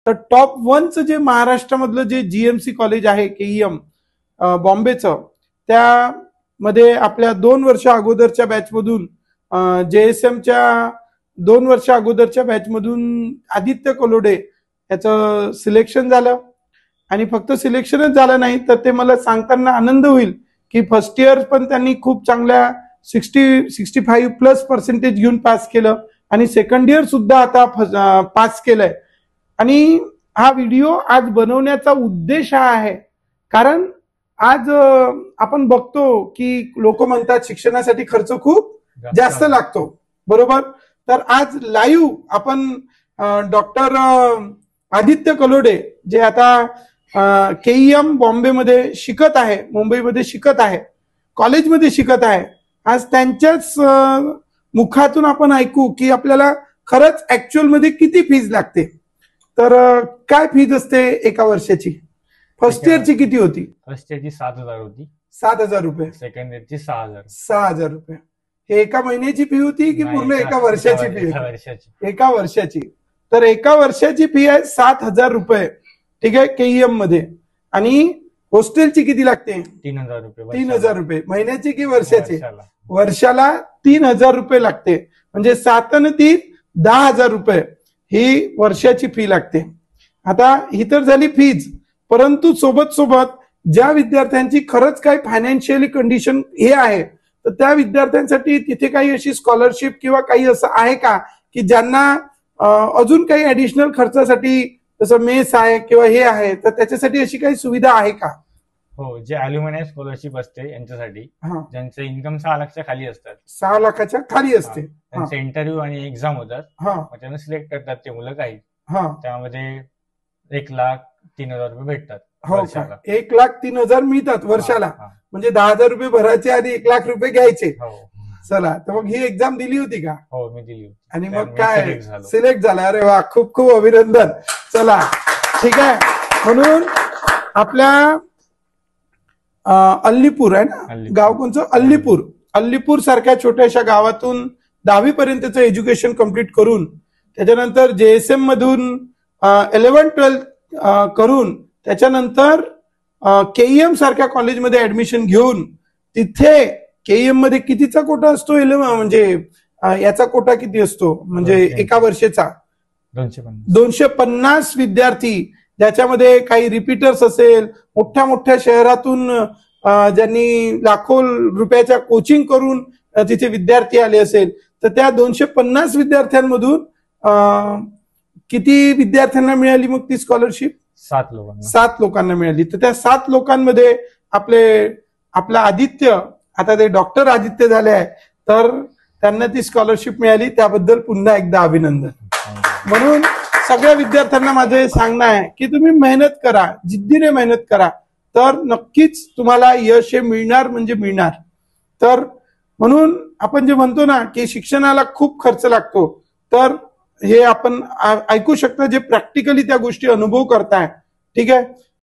तर टॉप 1चं जे महाराष्ट्रामधलं जे जीएमसी कॉलेज आहे केईएम बॉम्बेचं, त्यामध्ये आपल्या 2 वर्ष अगोदरच्या बॅचमधून JSMच्या 2 वर्ष अगोदरच्या बॅचमधून आदित्य कलोडे याचं सिलेक्शन झालं. आणि फक्त सिलेक्शनच झालं नाही तर ते मला सांगताना आनंद होईल की फर्स्ट इयर पण त्यांनी खूप चांगल्या 65+ घेऊन पास केलं आणि सेकंड इयर सुद्धा आता पास केलंय. आणि हा व्हिडिओ आज बनवण्याचा उद्देश हा आहे कारण आज आपण बघतो की लोक म्हणतात शिक्षणासाठी खर्च खूप जास्त लागतो, बरोबर. तर आज लाईव्ह आपण डॉक्टर आदित्य कलोडे जे आता केईएम बॉम्बेमध्ये शिकत आहे, मुंबईमध्ये शिकत आहे, कॉलेजमध्ये शिकत आहे, आज त्यांच्याच मुखातून आपण ऐकू की आपल्याला खरंच ऍक्च्युअल मध्ये किती फीज लागते. तर काय फीज असते एका वर्षाची? फर्स्ट इयरची किती होती? फर्स्ट इयरची 7,000 होती. 7,000 रुपये. सेकंड इयरची 6,000. 6,000 रुपये. हे एका महिन्याची फी होती की पूर्ण एका वर्षाची फी होती? एका वर्षाची. तर एका वर्षाची फी आहे 7,000 रुपये, ठीक आहे, केईएम मध्ये. आणि हॉस्टेलची किती लागते? 3,000 रुपये. 3,000 रुपये. महिन्याची की वर्षाची? वर्षाला 3,000 रुपये लागते. म्हणजे 7 आणि 3 10,000 रुपये ही वर्षाची फी लागते. आता ही तर झाली फीज, परंतु सोबत सोबत ज्या विद्यार्थ्यांची खरंच काही फायनान्शियली कंडिशन हे आहे तर त्या विद्यार्थ्यांसाठी तिथे काही अशी स्कॉलरशिप किंवा काही असं आहे का की ज्यांना अजून काही ऍडिशनल खर्चासाठी, जसं मेस आहे किंवा हे आहे, तर त्याच्यासाठी अशी काही सुविधा आहे का? हो, जे अल्युमिनाय स्कॉलरशिप असते यांच्यासाठी, ज्यांचं इन्कम 6 लाखाच्या खाली असतात. 6 लाखाच्या खाली असते. त्यांचे इंटरव्ह्यू आणि एक्झाम होतात. त्यांना सिलेक्ट करतात ते मुलं काही. त्यामध्ये 1,03,000 रुपये भेटतात. हो, 1,03,000 मिळतात वर्षाला. म्हणजे 10,000 रुपये भरायचे आणि 1,00,000 रुपये घ्यायचे. चला, तर मग ही एक्झाम दिली होती का? हो, मी दिली होती. आणि मग काय सिलेक्ट झाला? अरे वा, खूप खूप अभिनंदन. चला, ठीक आहे. म्हणून आपल्या अल्लीपूर आहे ना गाव, कोणचं? अल्लीपूर सारख्या छोट्याशा गावातून 10वी पर्यंतचं एज्युकेशन कम्प्लीट करून त्याच्यानंतर JSM मधून 11-12 करून त्याच्यानंतर केईएम सारख्या कॉलेजमध्ये ऍडमिशन घेऊन तिथे केईएम मध्ये कितीचा कोटा असतो? म्हणजे याचा कोटा किती असतो म्हणजे एका वर्षाचा? 250 विद्यार्थी, ज्याच्यामध्ये काही रिपीटर्स असेल, मोठ्या मोठ्या शहरातून ज्यांनी लाखो रुपयाच्या कोचिंग करून तिथे विद्यार्थी आले असेल, तर त्या 250 विद्यार्थ्यांमधून किती विद्यार्थ्यांना मिळाली मग ती स्कॉलरशिप? 7 लोकांना मिळाली. तर त्या 7 लोकांमध्ये आपला आदित्य, आता ते डॉक्टर आदित्य झाले आहे, तर त्यांना ती स्कॉलरशिप मिळाली. त्याबद्दल पुन्हा एकदा अभिनंदन. म्हणून सगळ्या विद्यार्थ्यांना माझे सांगणं आहे की तुम्ही मेहनत करा, जिद्दीने मेहनत करा, तर नक्कीच तुम्हाला यश हे मिळणार म्हणजे मिळणार. तर म्हणून आपण जे म्हणतो ना की शिक्षणाला खूप खर्च लागतो, तर हे आपण ऐकू शकता जे प्रॅक्टिकली त्या गोष्टी अनुभव करताय, ठीक आहे.